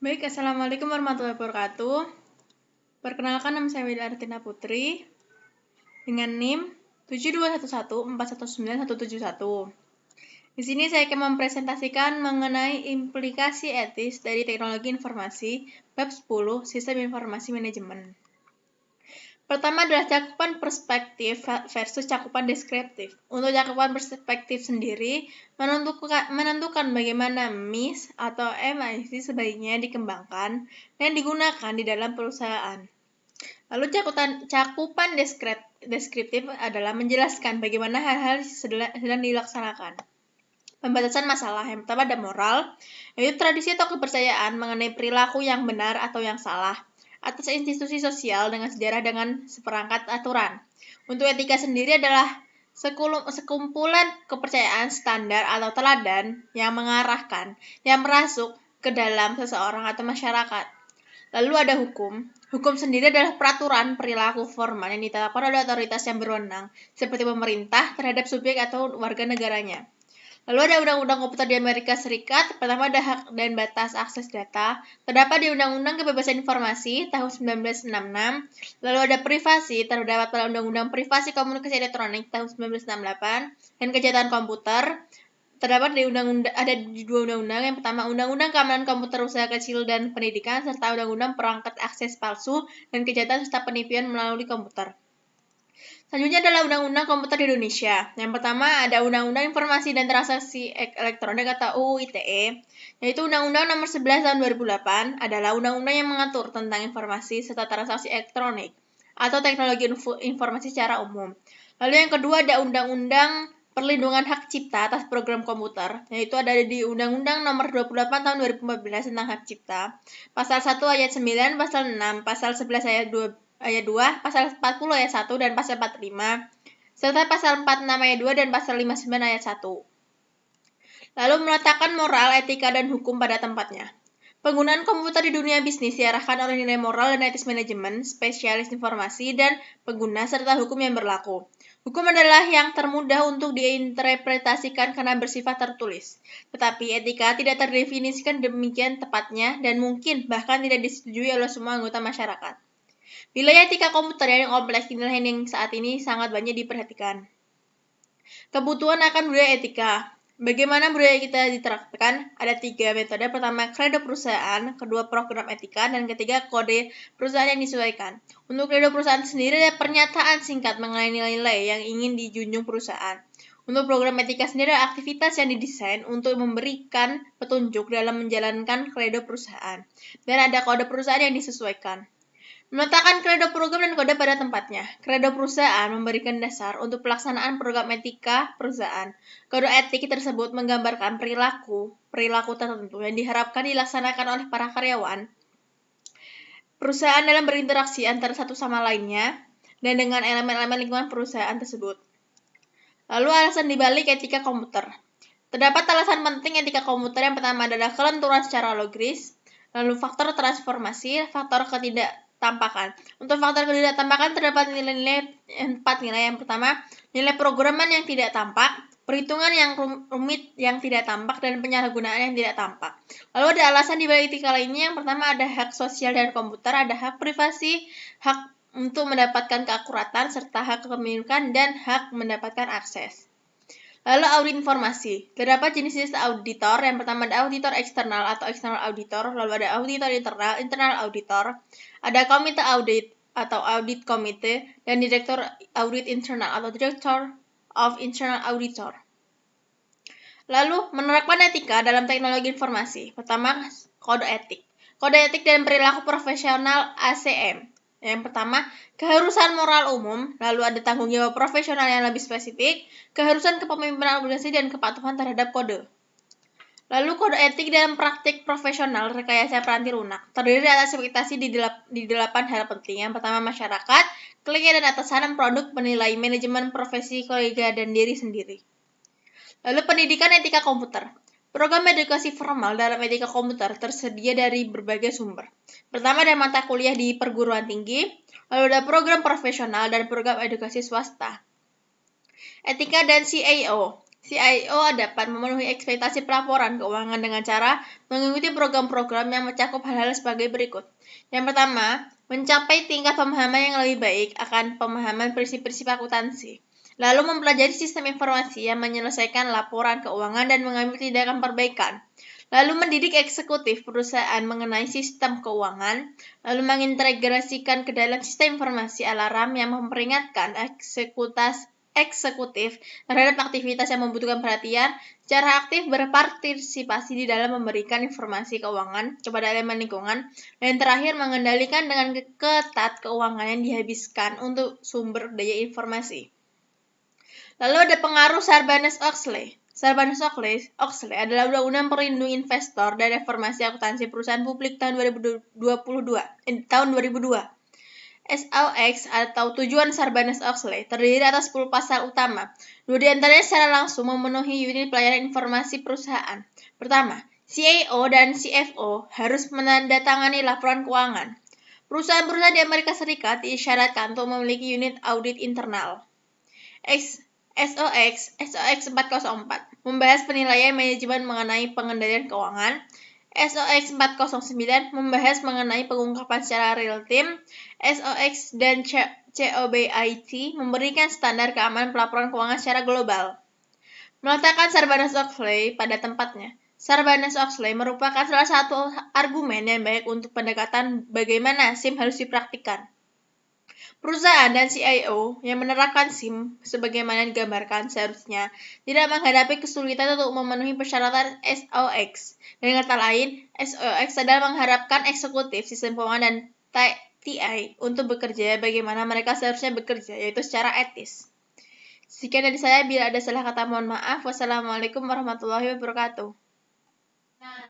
Baik, Assalamualaikum warahmatullahi wabarakatuh. Perkenalkan, nama saya Wida Artina Putri dengan NIM 7211419171. Di sini saya akan mempresentasikan mengenai implikasi etis dari teknologi informasi bab 10 Sistem Informasi Manajemen. Pertama adalah cakupan perspektif versus cakupan deskriptif. Untuk cakupan perspektif sendiri, menentukan bagaimana MIS atau MIC sebaiknya dikembangkan dan digunakan di dalam perusahaan. Lalu cakupan deskriptif adalah menjelaskan bagaimana hal-hal sedang dilaksanakan. Pembatasan masalah yang pertama ada moral, yaitu tradisi atau kepercayaan mengenai perilaku yang benar atau yang salah atas institusi sosial dengan sejarah dengan seperangkat aturan. Untuk etika sendiri adalah sekumpulan kepercayaan standar atau teladan yang mengarahkan, yang merasuk ke dalam seseorang atau masyarakat. Lalu ada hukum. Hukum sendiri adalah peraturan perilaku formal yang ditetapkan oleh otoritas yang berwenang, seperti pemerintah terhadap subjek atau warga negaranya. Lalu ada Undang-Undang Komputer di Amerika Serikat. Pertama ada hak dan batas akses data. Terdapat di Undang-Undang Kebebasan Informasi tahun 1966. Lalu ada privasi. Terdapat pada Undang-Undang Privasi Komunikasi Elektronik tahun 1968. Dan kejahatan komputer. Terdapat ada di dua undang-undang. Yang pertama Undang-Undang Keamanan Komputer Usaha Kecil dan Pendidikan serta Undang-Undang Perangkat Akses Palsu dan Kejahatan serta Penipuan melalui komputer. Selanjutnya adalah Undang-Undang Komputer di Indonesia. Yang pertama ada Undang-Undang Informasi dan Transaksi Elektronik atau UU ITE, yaitu Undang-Undang Nomor 11 Tahun 2008 adalah undang-undang yang mengatur tentang informasi serta transaksi elektronik atau teknologi informasi secara umum. Lalu yang kedua ada Undang-Undang Perlindungan Hak Cipta atas program komputer, yaitu ada di Undang-Undang Nomor 28 Tahun 2014 tentang Hak Cipta, Pasal 1 Ayat 9, Pasal 6, Pasal 11 Ayat 2, Pasal 40 Ayat 1, dan Pasal 45, serta Pasal 46 Ayat 2 dan Pasal 59 Ayat 1. Lalu meletakkan moral, etika, dan hukum pada tempatnya. Penggunaan komputer di dunia bisnis diarahkan oleh nilai moral dan etis manajemen, spesialis informasi, dan pengguna, serta hukum yang berlaku. Hukum adalah yang termudah untuk diinterpretasikan karena bersifat tertulis. Tetapi etika tidak terdefinisikan demikian tepatnya dan mungkin bahkan tidak disetujui oleh semua anggota masyarakat. Wilayah etika komputer yang kompleks inilah yang saat ini sangat banyak diperhatikan. Kebutuhan akan budaya etika. Bagaimana budaya kita diterapkan? Ada 3 metode. Pertama, kredo perusahaan. Kedua, program etika. Dan ketiga, kode perusahaan yang disesuaikan. Untuk kredo perusahaan sendiri ada pernyataan singkat mengenai nilai-nilai yang ingin dijunjung perusahaan. Untuk program etika sendiri ada aktivitas yang didesain untuk memberikan petunjuk dalam menjalankan kredo perusahaan. Dan ada kode perusahaan yang disesuaikan. Meletakkan kredo program dan kode pada tempatnya. Kredo perusahaan memberikan dasar untuk pelaksanaan program etika perusahaan. Kode etik tersebut menggambarkan perilaku tertentu yang diharapkan dilaksanakan oleh para karyawan perusahaan dalam berinteraksi antara satu sama lainnya dan dengan elemen-elemen lingkungan perusahaan tersebut. Lalu alasan dibalik etika komputer. Terdapat alasan penting etika komputer. Yang pertama adalah kelenturan secara logis, lalu faktor transformasi, faktor ketidaktampakan. Untuk faktor ketidaktampakan terdapat 4 nilai. Yang pertama, nilai programan yang tidak tampak, perhitungan yang rumit yang tidak tampak, dan penyalahgunaan yang tidak tampak. Lalu ada alasan di balik etika lainnya. Yang pertama ada hak sosial dan komputer, ada hak privasi, hak untuk mendapatkan keakuratan, serta hak kepemilikan dan hak mendapatkan akses. Lalu audit informasi. Terdapat jenis-jenis auditor. Yang pertama ada auditor eksternal atau external auditor. Lalu ada auditor internal, internal auditor. Ada komite audit atau audit komite. Dan direktur audit internal atau director of internal auditor. Lalu menerapkan etika dalam teknologi informasi. Pertama, kode etik. Kode etik dan perilaku profesional ACM. Yang pertama, keharusan moral umum, lalu ada tanggung jawab profesional yang lebih spesifik, keharusan kepemimpinan organisasi, dan kepatuhan terhadap kode. Lalu kode etik dalam praktik profesional rekayasa peranti lunak terdiri atas ekspektasi di 8 hal penting. Yang pertama, masyarakat, klien dan atasan, produk, penilai, manajemen, profesi, kolega, dan diri sendiri. Lalu pendidikan etika komputer. Program edukasi formal dalam etika komputer tersedia dari berbagai sumber. Pertama ada mata kuliah di perguruan tinggi, lalu ada program profesional dan program edukasi swasta. Etika dan CAO. CIO dapat memenuhi ekspektasi pelaporan keuangan dengan cara mengikuti program-program yang mencakup hal-hal sebagai berikut. Yang pertama, mencapai tingkat pemahaman yang lebih baik akan pemahaman prinsip-prinsip akuntansi. Lalu mempelajari sistem informasi yang menyelesaikan laporan keuangan dan mengambil tindakan perbaikan. Lalu mendidik eksekutif perusahaan mengenai sistem keuangan, lalu mengintegrasikan ke dalam sistem informasi alarm yang memperingatkan eksekutif terhadap aktivitas yang membutuhkan perhatian, secara aktif berpartisipasi di dalam memberikan informasi keuangan kepada elemen lingkungan, dan terakhir mengendalikan dengan ketat keuangan yang dihabiskan untuk sumber daya informasi. Lalu ada pengaruh Sarbanes-Oxley. Sarbanes-Oxley adalah Undang-Undang Perlindungan Investor dan Reformasi Akuntansi Perusahaan Publik tahun 2002. SOX atau tujuan Sarbanes-Oxley terdiri atas 10 pasal utama. 2 di antaranya secara langsung memenuhi unit pelayanan informasi perusahaan. Pertama, CIO dan CFO harus menandatangani laporan keuangan. Perusahaan-perusahaan di Amerika Serikat diisyaratkan untuk memiliki unit audit internal. SOX 404 membahas penilaian manajemen mengenai pengendalian keuangan. SOX 409 membahas mengenai pengungkapan secara real-time. SOX dan COBIT memberikan standar keamanan pelaporan keuangan secara global. Meletakkan Sarbanes-Oxley pada tempatnya. Sarbanes-Oxley merupakan salah satu argumen yang baik untuk pendekatan bagaimana SIM harus dipraktikkan. Perusahaan dan CIO yang menerapkan SIM sebagaimana digambarkan seharusnya tidak menghadapi kesulitan untuk memenuhi persyaratan SOX. Dengan kata lain, SOX adalah mengharapkan eksekutif sistem keuangan dan TI untuk bekerja bagaimana mereka seharusnya bekerja, yaitu secara etis. Sekian dari saya, bila ada salah kata mohon maaf. Wassalamualaikum warahmatullahi wabarakatuh.